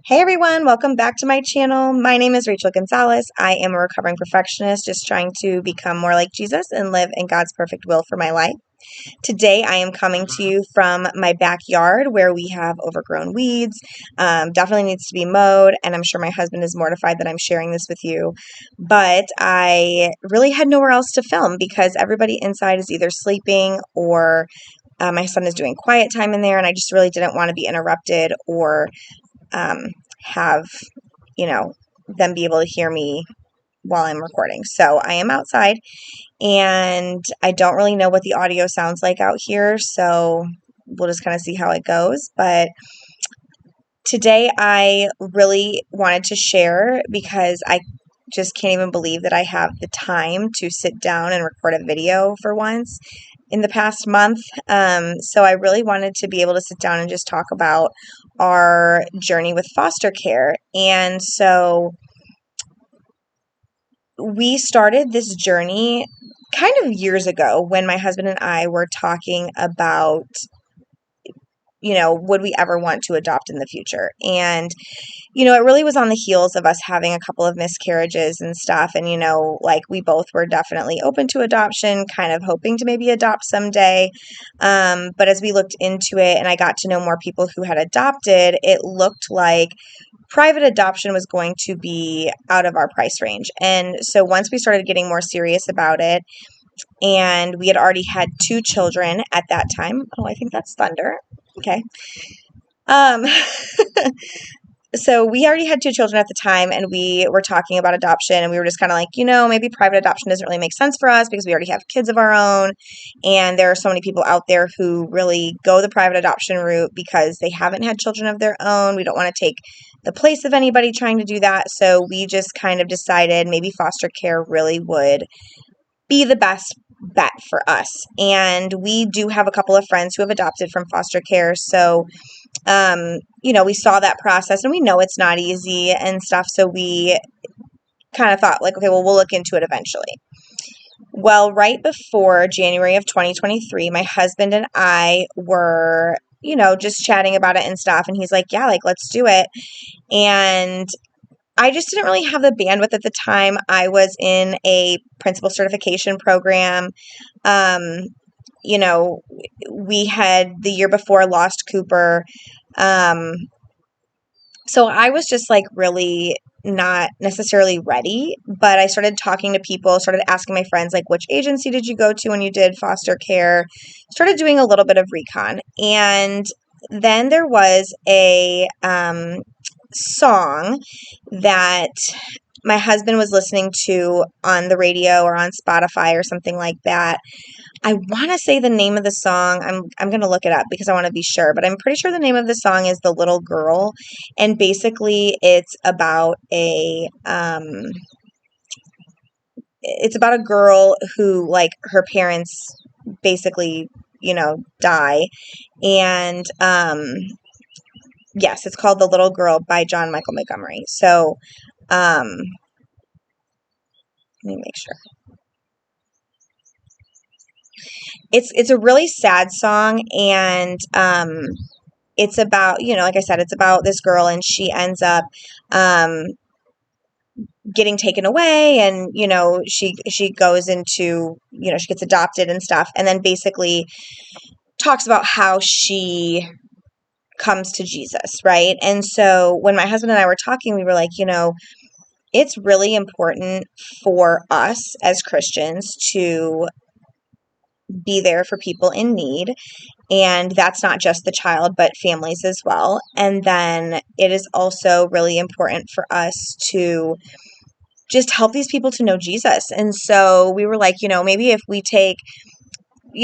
Hey everyone, welcome back to my channel. My name is Rachel Gonzalez. I am a recovering perfectionist just trying to become more like Jesus and live in God's perfect will for my life. Today I am coming to you from my backyard where we have overgrown weeds. Definitely needs to be mowed, and I'm sure my husband is mortified that I'm sharing this with you. But I really had nowhere else to film because everybody inside is either sleeping or my son is doing quiet time in there, and I just really didn't want to be interrupted or um, have, them be able to hear me while I'm recording. So I am outside and I don't really know what the audio sounds like out here. So we'll just kind of see how it goes. But today I really wanted to share because I just can't even believe that I have the time to sit down and record a video for once in the past month. So I really wanted to be able to sit down and just talk about our journey with foster care. And so we started this journey kind of years ago when my husband and I were talking about, would we ever want to adopt in the future? And it really was on the heels of us having a couple of miscarriages and stuff. And, like we both were definitely open to adoption, kind of hoping to maybe adopt someday. But as we looked into it and I got to know more people who had adopted, it looked like private adoption was going to be out of our price range. And so once we started getting more serious about it, and we had already had 2 children at that time. Oh, I think that's thunder. Okay. Um, So we already had 2 children at the time, and we were talking about adoption, and we were just kind of like, maybe private adoption doesn't really make sense for us because we already have kids of our own, and there are so many people out there who really go the private adoption route because they haven't had children of their own. We don't want to take the place of anybody trying to do that, so we just kind of decided maybe foster care really would be the best bet for us. And we do have a couple of friends who have adopted from foster care, so we saw that process and we know it's not easy and stuff. So we kind of thought like, okay, well, we'll look into it eventually. Well, right before January of 2023, my husband and I were, just chatting about it and stuff. And he's like, yeah, like, let's do it. And I just didn't really have the bandwidth at the time. I was in a principal certification program. We had the year before lost Cooper. So I was just like really not necessarily ready, but I started talking to people, started asking my friends, like, which agency did you go to when you did foster care? Started doing a little bit of recon. And then there was a song that my husband was listening to on the radio or on Spotify or something like that. I want to say the name of the song. I'm going to look it up because I want to be sure, but I'm pretty sure the name of the song is The Little Girl, and basically it's about a girl who, like, her parents basically, die, and yes, it's called The Little Girl by John Michael Montgomery. So let me make sure. It's a really sad song, and it's about, like I said, it's about this girl, and she ends up getting taken away, and she goes into, she gets adopted and stuff, and then basically talks about how she comes to Jesus, right? And so when my husband and I were talking, we were like, it's really important for us as Christians to be there for people in need. And that's not just the child, but families as well. And then it is also really important for us to just help these people to know Jesus. And so we were like, maybe if we take,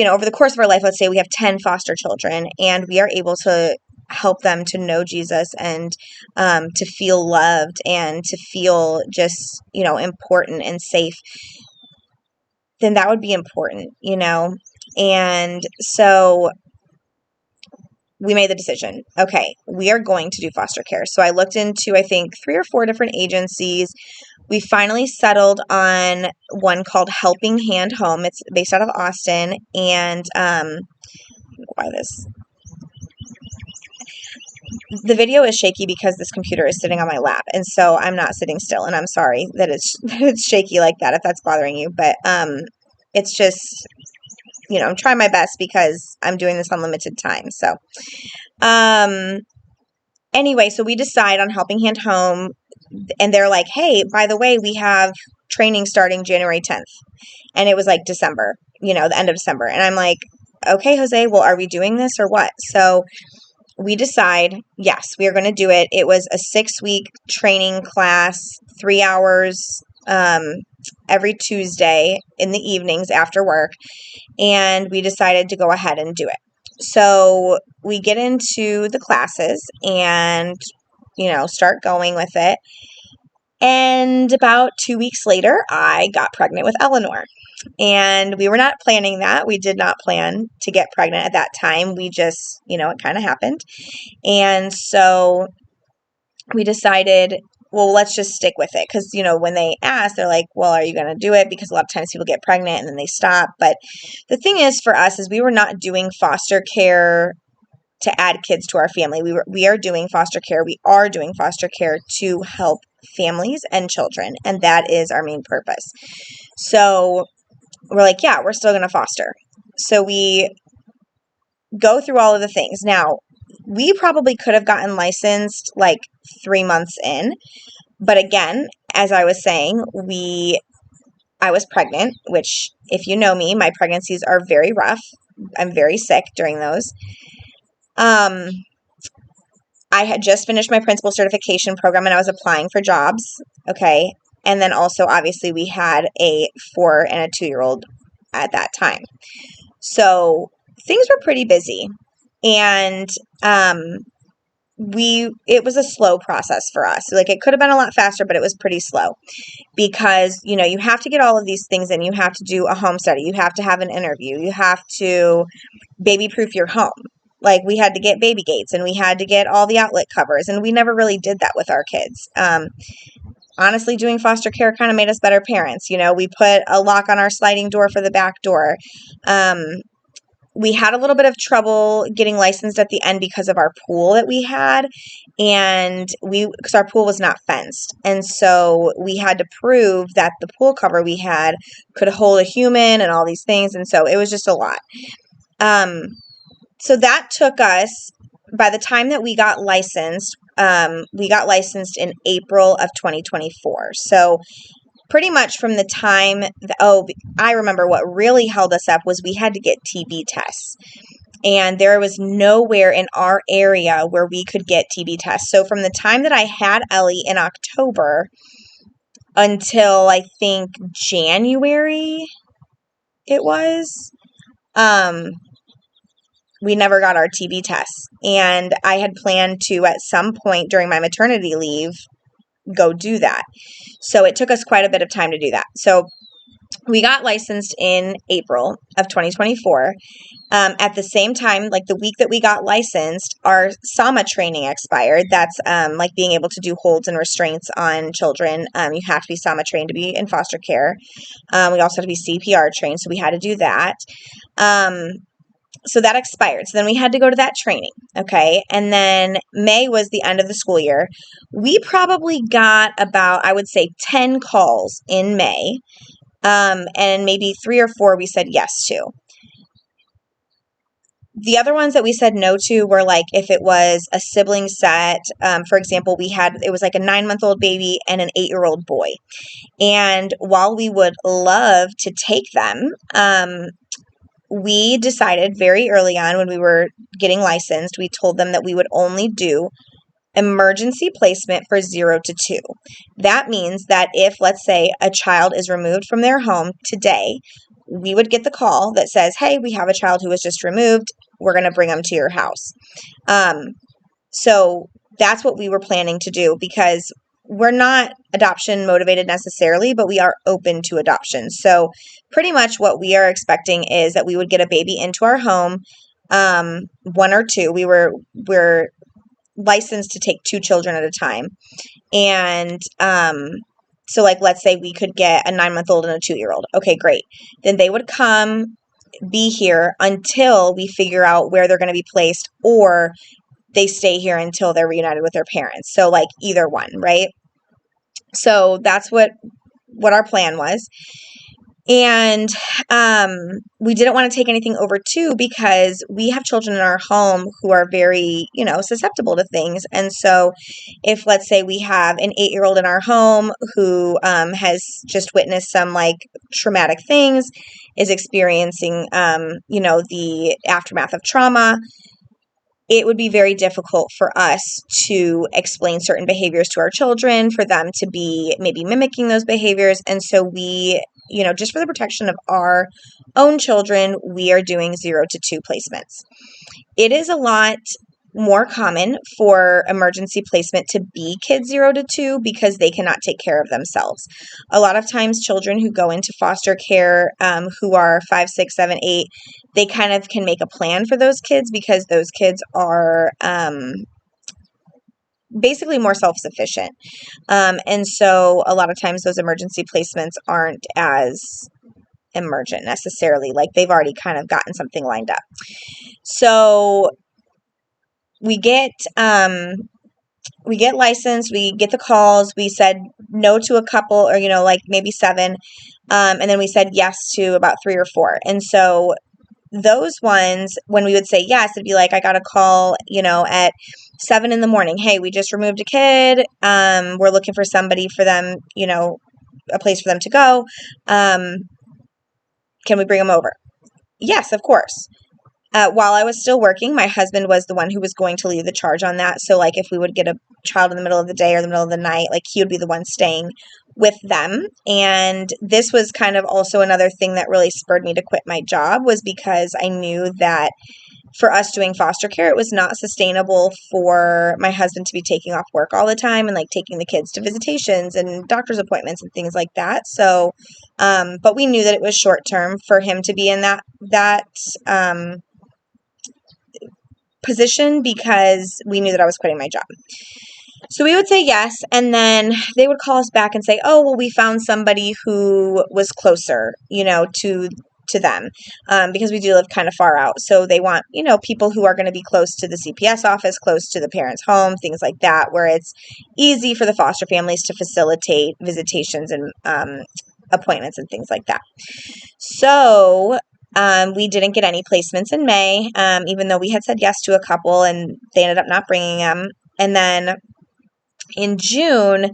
over the course of our life, let's say we have 10 foster children and we are able to help them to know Jesus and to feel loved and to feel just, important and safe, then that would be important, And so we made the decision, okay, we are going to do foster care. So I looked into, I think, 3 or 4 different agencies. We finally settled on one called Helping Hand Home. It's based out of Austin. And why this? the video is shaky because this computer is sitting on my lap, and so I'm not sitting still, and I'm sorry that it's shaky like that if that's bothering you, but it's just, I'm trying my best because I'm doing this on limited time. So anyway, so we decide on Helping Hand Home, and they're like, hey, by the way, we have training starting January 10th. And it was like December, the end of December. And I'm like, okay, Jose, well, are we doing this or what? So we decide, yes, we are going to do it. It was a 6-week training class, 3 hours every Tuesday in the evenings after work. And we decided to go ahead and do it. So we get into the classes and, start going with it. And about 2 weeks later, I got pregnant with Eleanor. And we were not planning that. We did not plan to get pregnant at that time. We just, it kind of happened. And so we decided, well, let's just stick with it. Because, when they ask, they're like, well, are you going to do it? Because a lot of times people get pregnant and then they stop. But the thing is for us is we were not doing foster care to add kids to our family. We are doing foster care. We are doing foster care to help families and children. And that is our main purpose. So we're like, yeah, we're still going to foster. So we go through all of the things. Now, we probably could have gotten licensed like 3 months in. But again, as I was saying, I was pregnant, which if you know me, my pregnancies are very rough. I'm very sick during those. I had just finished my principal certification program and I was applying for jobs. Okay. And then also, obviously, we had a 4 and a 2-year-old at that time. So things were pretty busy. And it was a slow process for us. Like, it could have been a lot faster, but it was pretty slow because, you have to get all of these things in. You have to do a home study. You have to have an interview. You have to baby-proof your home. Like, we had to get baby gates and we had to get all the outlet covers, and we never really did that with our kids. Honestly, doing foster care kind of made us better parents. We put a lock on our sliding door for the back door. We had a little bit of trouble getting licensed at the end because of our pool that we had, and because our pool was not fenced. And so we had to prove that the pool cover we had could hold a human and all these things. And so it was just a lot. So that took us, by the time that we got licensed in April of 2024. So pretty much from the time, I remember what really held us up was we had to get TB tests. And there was nowhere in our area where we could get TB tests. So from the time that I had Ellie in October until I think January it was, we never got our TB tests. And I had planned to, at some point during my maternity leave, go do that. So it took us quite a bit of time to do that. So we got licensed in April of 2024. At the same time, like the week that we got licensed, our SAMA training expired. That's like being able to do holds and restraints on children. You have to be SAMA trained to be in foster care. We also had to be CPR trained, so we had to do that. So that expired. So then we had to go to that training. Okay. And then May was the end of the school year. We probably got about, I would say, 10 calls in May. And maybe 3 or 4 we said yes to. The other ones that we said no to were like if it was a sibling set. For example, it was like a 9-month-old baby and an 8-year-old boy. And while we would love to take them, we decided very early on when we were getting licensed, we told them that we would only do emergency placement for 0 to 2. That means that if, let's say, a child is removed from their home today, we would get the call that says, hey, we have a child who was just removed. We're going to bring them to your house. So that's what we were planning to do because we're not adoption motivated necessarily, but we are open to adoption. So pretty much what we are expecting is that we would get a baby into our home, 1 or 2. We're licensed to take 2 children at a time. And so like, let's say we could get a 9-month-old and a 2-year-old. Okay, great. Then they would be here until we figure out where they're going to be placed, or they stay here until they're reunited with their parents. So like either one, right? So that's what our plan was. And we didn't want to take anything over too, because we have children in our home who are very, susceptible to things. And so if, let's say, we have an 8-year-old in our home who has just witnessed some like traumatic things, is experiencing, the aftermath of trauma, it would be very difficult for us to explain certain behaviors to our children, for them to be maybe mimicking those behaviors. And so we, just for the protection of our own children, we are doing 0 to 2 placements. It is a lot more common for emergency placement to be kids 0 to 2 because they cannot take care of themselves. A lot of times children who go into foster care, who are 5, 6, 7, 8, they kind of can make a plan for those kids because those kids are basically more self-sufficient. And so a lot of times those emergency placements aren't as emergent necessarily, like they've already kind of gotten something lined up. So we get licensed, we get the calls, we said no to a couple, or, like maybe 7. And then we said yes to about 3 or 4. And so those ones, when we would say yes, it'd be like, I got a call, at 7 in the morning. Hey, we just removed a kid. We're looking for somebody for them, a place for them to go. Can we bring them over? Yes, of course. While I was still working, my husband was the one who was going to lead the charge on that. So like if we would get a child in the middle of the day or the middle of the night, like he would be the one staying with them. And this was kind of also another thing that really spurred me to quit my job, was because I knew that for us doing foster care, it was not sustainable for my husband to be taking off work all the time and like taking the kids to visitations and doctor's appointments and things like that. So, but we knew that it was short term for him to be in that position, because we knew that I was quitting my job. So we would say yes, and then they would call us back and say, oh, well, we found somebody who was closer, to them, because we do live kind of far out. So they want, people who are going to be close to the CPS office, close to the parents' home, things like that, where it's easy for the foster families to facilitate visitations and appointments and things like that. So we didn't get any placements in May, even though we had said yes to a couple, and they ended up not bringing them. And then in June,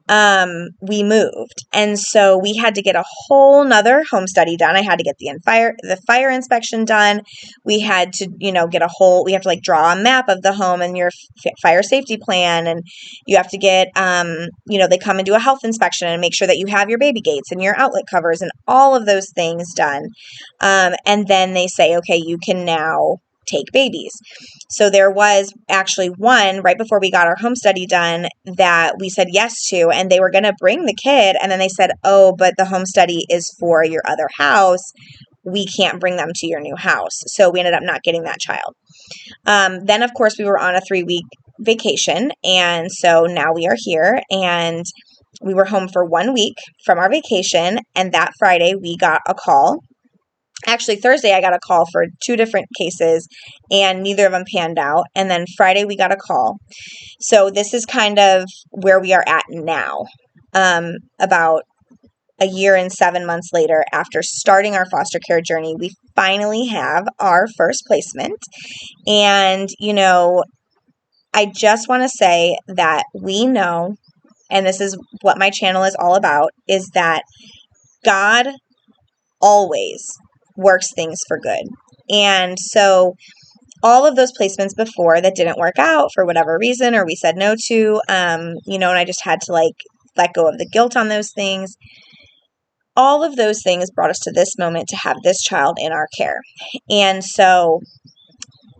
we moved. And so we had to get a whole nother home study done. I had to get the fire inspection done. We had to, we have to like draw a map of the home and your fire safety plan. And you have to get, they come and do a health inspection and make sure that you have your baby gates and your outlet covers and all of those things done. And then they say, okay, you can now take babies. So there was actually one right before we got our home study done that we said yes to, and they were going to bring the kid. And then they said, oh, but the home study is for your other house. We can't bring them to your new house. So we ended up not getting that child. Then, of course, we were on a 3-week vacation. And so now we are here, and we were home for 1 week from our vacation. And that Friday we got a call. Actually, Thursday, I got a call for 2 different cases, and neither of them panned out. And then Friday, we got a call. So this is kind of where we are at now, about a year and 7 months later, after starting our foster care journey. We finally have our first placement. And, I just want to say that we know, and this is what my channel is all about, is that God always works things for good. And so all of those placements before that didn't work out for whatever reason, or we said no to, and I just had to like let go of the guilt on those things. All of those things brought us to this moment to have this child in our care. And so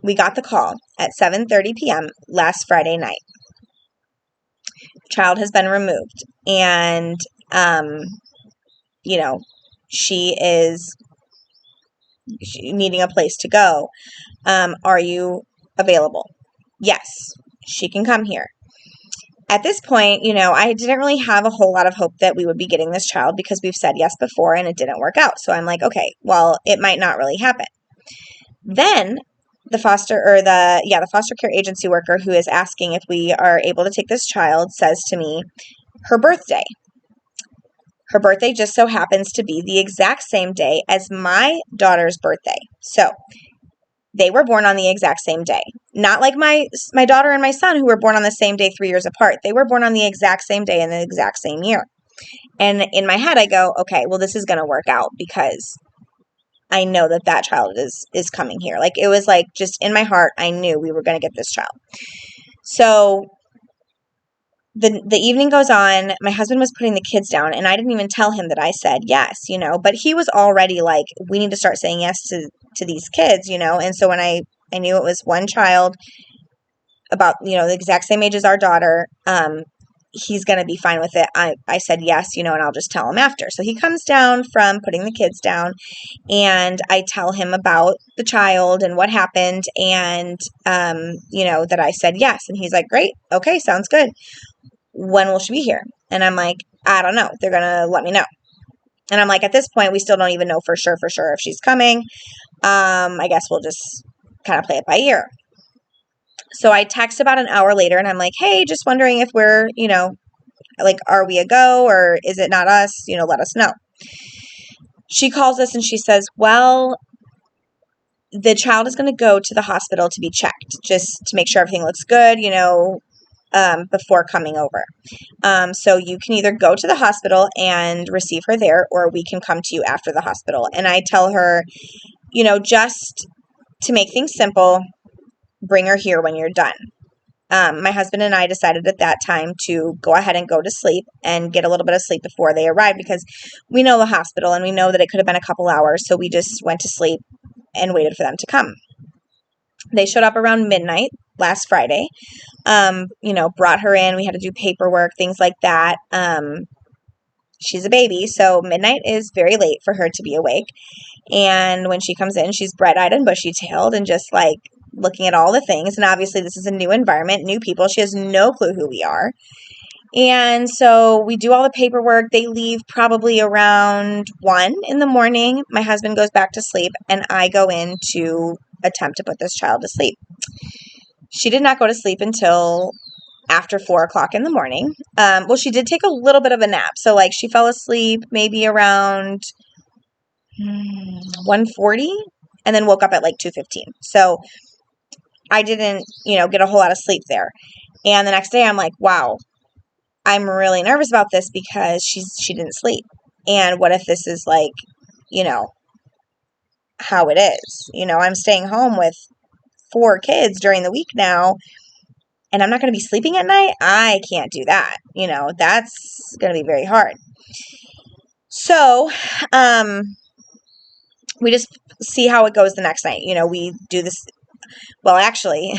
we got the call at 7:30 p.m. last Friday night. Child has been removed, and she is needing a place to go. Are you available? Yes, she can come here. At this point, I didn't really have a whole lot of hope that we would be getting this child, because we've said yes before and it didn't work out. So I'm like, okay, well, it might not really happen. Then the foster care agency worker who is asking if we are able to take this child says to me, her birthday. Her birthday just so happens to be the exact same day as my daughter's birthday. So they were born on the exact same day. Not like my daughter and my son who were born on the same day 3 years apart. They were born on the exact same day in the exact same year. And in my head, I go, okay, well, this is going to work out because I know that child is coming here. Like, it was like just in my heart, I knew we were going to get this child. So the evening goes on. My husband was putting the kids down, and I didn't even tell him that I said yes, but he was already like, we need to start saying yes to these kids, And so when I knew it was one child about, the exact same age as our daughter, he's going to be fine with it. I said yes, and I'll just tell him after. So he comes down from putting the kids down, and I tell him about the child and what happened, and, that I said yes. And he's like, great. Okay, sounds good. When will she be here? And I'm like, I don't know. They're going to let me know. And I'm like, at this point, we still don't even know for sure if she's coming. I guess we'll just kind of play it by ear. So I text about an hour later and I'm like, hey, just wondering if we're, like, are we a go or is it not us? Let us know. She calls us and she says, well, the child is going to go to the hospital to be checked just to make sure everything looks good, before coming over. So you can either go to the hospital and receive her there, or we can come to you after the hospital. And I tell her, just to make things simple, bring her here when you're done. My husband and I decided at that time to go ahead and go to sleep and get a little bit of sleep before they arrived because we know the hospital and we know that it could have been a couple hours. So we just went to sleep and waited for them to come. They showed up around midnight last Friday. Brought her in. We had to do paperwork, things like that. She's a baby, so midnight is very late for her to be awake. And when she comes in, she's bright-eyed and bushy-tailed and just like looking at all the things. And obviously this is a new environment, new people. She has no clue who we are. And so we do all the paperwork. They leave probably around 1 in the morning. My husband goes back to sleep and I go in to attempt to put this child to sleep. She did not go to sleep until after 4 o'clock in the morning. Well, she did take a little bit of a nap. So like she fell asleep maybe around 1:40 and then woke up at like 2:15. So I didn't, get a whole lot of sleep there. And the next day I'm like, wow, I'm really nervous about this because she didn't sleep. And what if this is like, how it is? I'm staying home with 4 kids during the week now, and I'm not going to be sleeping at night. I can't do that. That's going to be very hard. So, we just see how it goes the next night. We do this. Well, actually,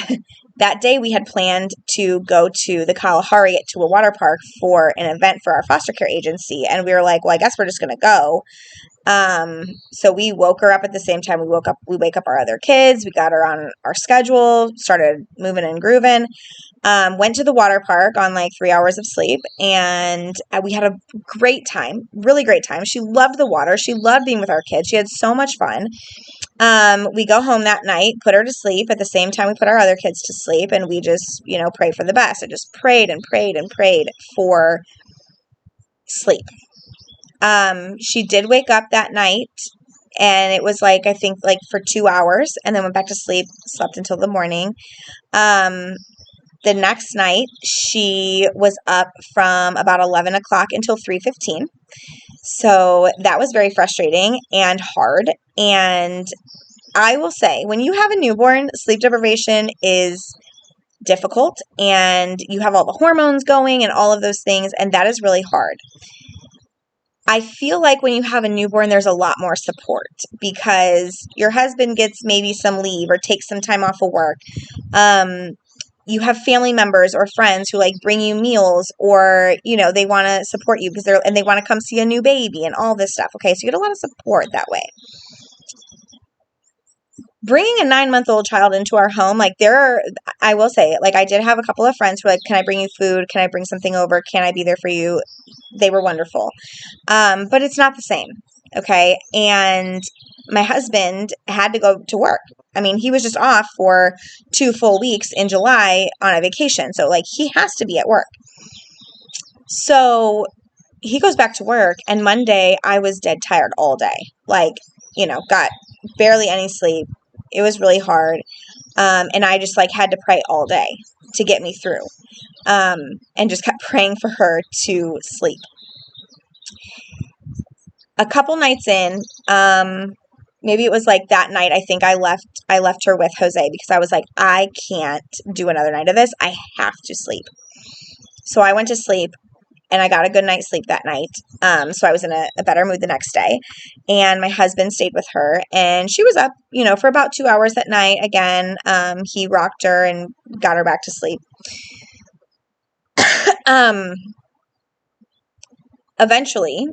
that day we had planned to go to the Kalahari to a water park for an event for our foster care agency. And we were like, well, I guess we're just going to go. So we woke her up at the same time we wake up our other kids. We got her on our schedule, started moving and grooving. Went to the water park on like 3 hours of sleep, and we had a great time, really great time. She loved the water. She loved being with our kids. She had so much fun. We go home that night, put her to sleep at the same time we put our other kids to sleep, and we just, pray for the best. I just prayed and prayed and prayed for sleep. She did wake up that night, and it was like, I think like for 2 hours, and then went back to sleep, slept until the morning. The next night, she was up from about 11 o'clock until 3:15. So that was very frustrating and hard. And I will say, when you have a newborn, sleep deprivation is difficult, and you have all the hormones going and all of those things, and that is really hard. I feel like when you have a newborn, there's a lot more support because your husband gets maybe some leave or takes some time off of work. You have family members or friends who like bring you meals, or, they want to support you because they want to come see a new baby and all this stuff. Okay. So you get a lot of support that way. Bringing a 9-month-old child into our home, like I will say, like I did have a couple of friends who were like, can I bring you food? Can I bring something over? Can I be there for you? They were wonderful. But it's not the same. Okay. And my husband had to go to work. I mean, he was just off for 2 full weeks in July on a vacation. So, like, he has to be at work. So he goes back to work, and Monday I was dead tired all day. Like, got barely any sleep. It was really hard. And I just, like, had to pray all day to get me through. And just kept praying for her to sleep. A couple nights in, maybe it was like that night, I think I left her with Jose because I was like, I can't do another night of this. I have to sleep. So I went to sleep, and I got a good night's sleep that night. So I was in a better mood the next day, and my husband stayed with her, and she was up, for about 2 hours that night. Again, he rocked her and got her back to sleep. Eventually,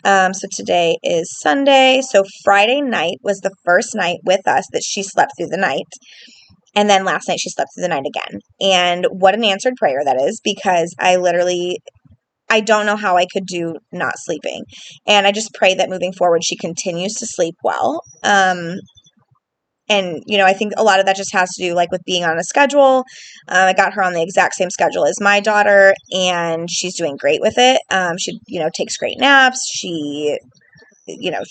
so today is Sunday. So Friday night was the first night with us that she slept through the night. And then last night she slept through the night again. And what an answered prayer that is, because I don't know how I could do not sleeping. And I just pray that moving forward, she continues to sleep well. And, I think a lot of that just has to do, like, with being on a schedule. I got her on the exact same schedule as my daughter, and she's doing great with it. She, takes great naps. She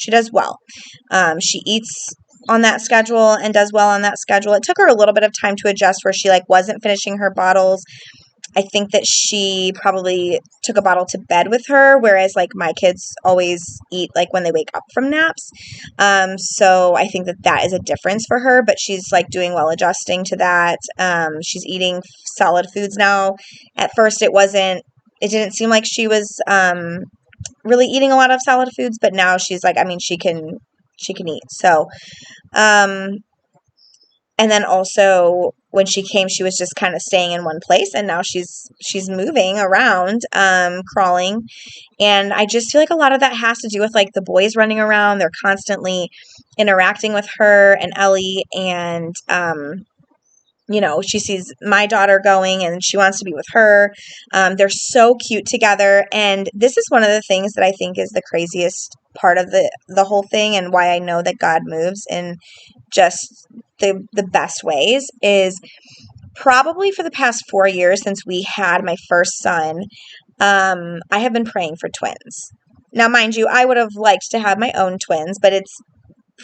does well. She eats on that schedule and does well on that schedule. It took her a little bit of time to adjust where she, like, wasn't finishing her bottles. I think that she probably took a bottle to bed with her, whereas, like, my kids always eat, like, when they wake up from naps. So I think that is a difference for her, but she's, like, doing well adjusting to that. She's eating solid foods now. At first it didn't seem like she was, really eating a lot of solid foods, but now she's like, I mean, she can eat. So, and then also when she came, she was just kind of staying in one place, and now she's moving around, crawling. And I just feel like a lot of that has to do with, like, the boys running around. They're constantly interacting with her and Ellie, and, she sees my daughter going and she wants to be with her. They're so cute together. And this is one of the things that I think is the craziest part of the whole thing, and why I know that God moves in just the best ways, is probably for the past 4 years since we had my first son. I have been praying for twins. Now, mind you, I would have liked to have my own twins, but it's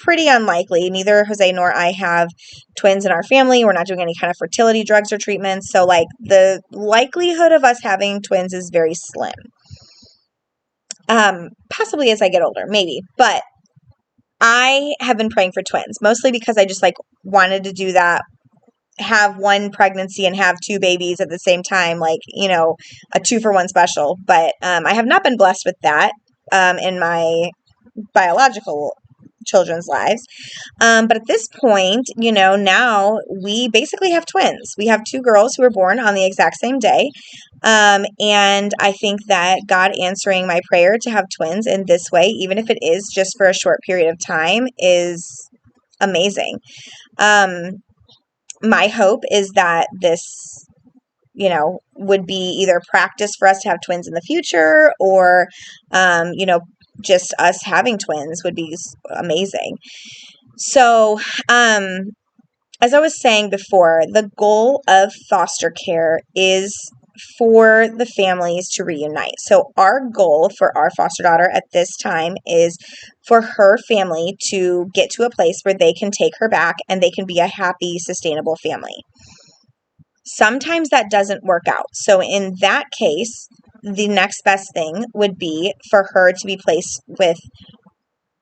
pretty unlikely. Neither Jose nor I have twins in our family. We're not doing any kind of fertility drugs or treatments. So, like, the likelihood of us having twins is very slim. Possibly as I get older, maybe. But I have been praying for twins, mostly because I just, like, wanted to do that, have one pregnancy and have 2 babies at the same time, like, a 2-for-1 special. But I have not been blessed with that in my biological children's lives. But at this point, now we basically have twins. We have 2 girls who were born on the exact same day. And I think that God answering my prayer to have twins in this way, even if it is just for a short period of time, is amazing. My hope is that this, would be either practice for us to have twins in the future, or, just us having twins would be amazing. So, as I was saying before, the goal of foster care is for the families to reunite. So our goal for our foster daughter at this time is for her family to get to a place where they can take her back and they can be a happy, sustainable family. Sometimes that doesn't work out. So in that case, the next best thing would be for her to be placed with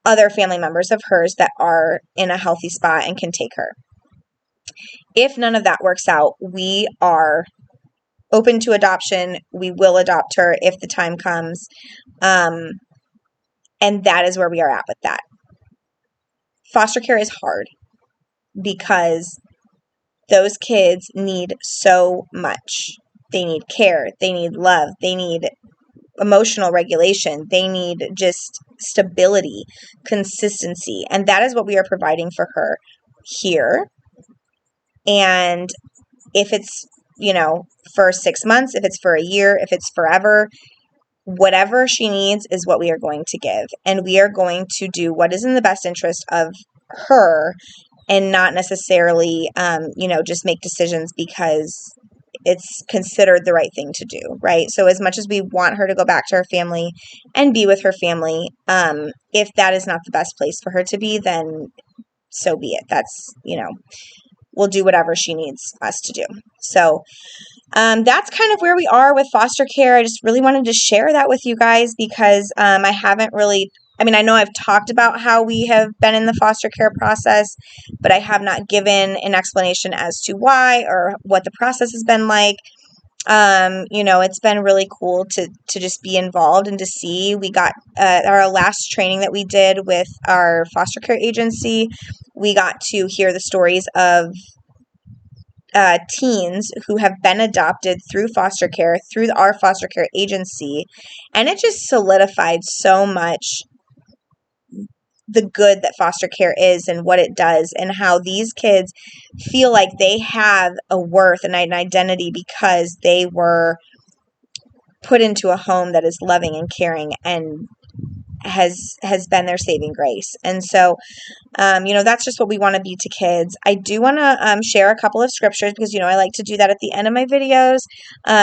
other family members of hers that are in a healthy spot and can take her. If none of that works out, we are open to adoption. We will adopt her if the time comes. And that is where we are at with that. Foster care is hard because those kids need so much. They need care. They need love. They need emotional regulation. They need just stability, consistency. And that is what we are providing for her here. And if it's, for 6 months, if it's for a year, if it's forever, whatever she needs is what we are going to give. And we are going to do what is in the best interest of her and not necessarily, just make decisions because it's considered the right thing to do, right? So as much as we want her to go back to her family and be with her family, if that is not the best place for her to be, then so be it. That's, we'll do whatever she needs us to do. So that's kind of where we are with foster care. I just really wanted to share that with you guys because I haven't really, I know I've talked about how we have been in the foster care process, but I have not given an explanation as to why or what the process has been like. It's been really cool to just be involved and to see. We got our last training that we did with our foster care agency. We got to hear the stories of teens who have been adopted through foster care, through our foster care agency. And it just solidified so much the good that foster care is and what it does and how these kids feel like they have a worth and an identity because they were put into a home that is loving and caring and has been their saving grace. And so that's just what we want to be to kids. I do want to share a couple of scriptures because, I like to do that at the end of my videos.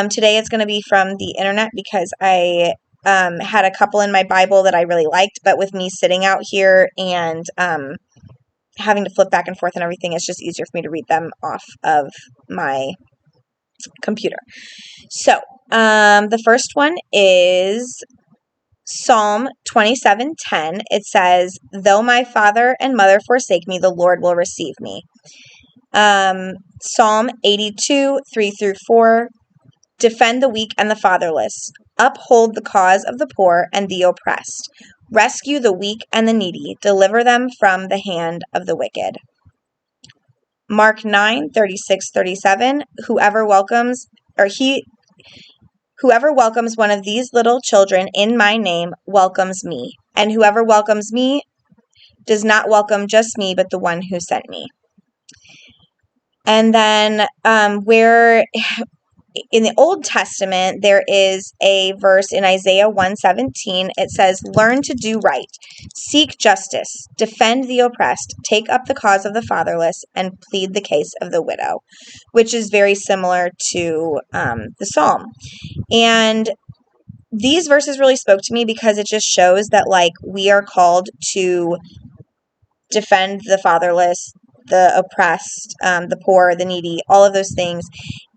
Today it's going to be from the internet because I had a couple in my Bible that I really liked, but with me sitting out here and having to flip back and forth and everything, it's just easier for me to read them off of my computer. So the first one is Psalm 27:10. It says, "Though my father and mother forsake me, the Lord will receive me." Psalm 82:3-4. "Defend the weak and the fatherless. Uphold the cause of the poor and the oppressed. Rescue the weak and the needy. Deliver them from the hand of the wicked." Mark 9:36-37. Whoever welcomes one of these little children in my name welcomes me. And whoever welcomes me does not welcome just me, but the one who sent me. And then where in the Old Testament, there is a verse in Isaiah 1:17. It says, "Learn to do right, seek justice, defend the oppressed, take up the cause of the fatherless, and plead the case of the widow," which is very similar to the Psalm. And these verses really spoke to me because it just shows that, we are called to defend the fatherless, the oppressed, the poor, the needy, all of those things.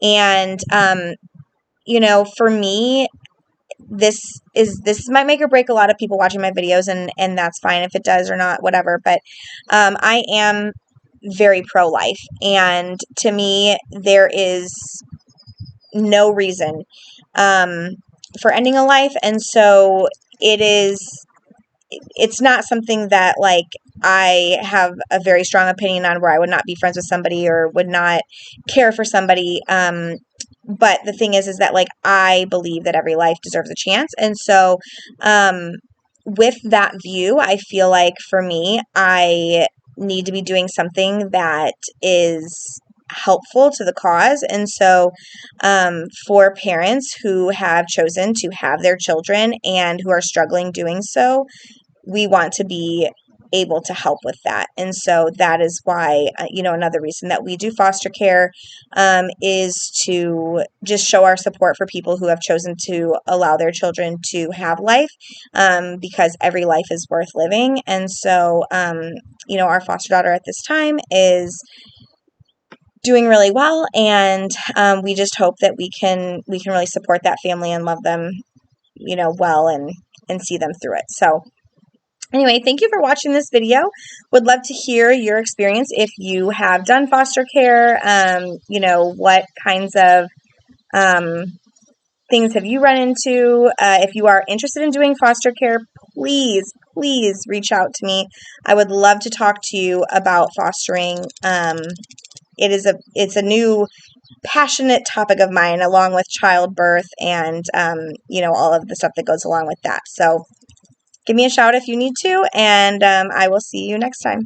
And, for me, this might make or break a lot of people watching my videos, and that's fine if it does or not, whatever. But I am very pro-life. And to me, there is no reason for ending a life. And so it's not something that I have a very strong opinion on, where I would not be friends with somebody or would not care for somebody. But the thing is that I believe that every life deserves a chance. And so with that view, I feel like for me, I need to be doing something that is helpful to the cause. And so for parents who have chosen to have their children and who are struggling doing so, we want to be able to help with that. And so that is why, another reason that we do foster care is to just show our support for people who have chosen to allow their children to have life, because every life is worth living. And so, our foster daughter at this time is doing really well, and we just hope that we can really support that family and love them, well, and see them through it. So anyway, thank you for watching this video. Would love to hear your experience if you have done foster care. What kinds of things have you run into? If you are interested in doing foster care, please reach out to me. I would love to talk to you about fostering. It's a new passionate topic of mine, along with childbirth and all of the stuff that goes along with that. So give me a shout if you need to, and I will see you next time.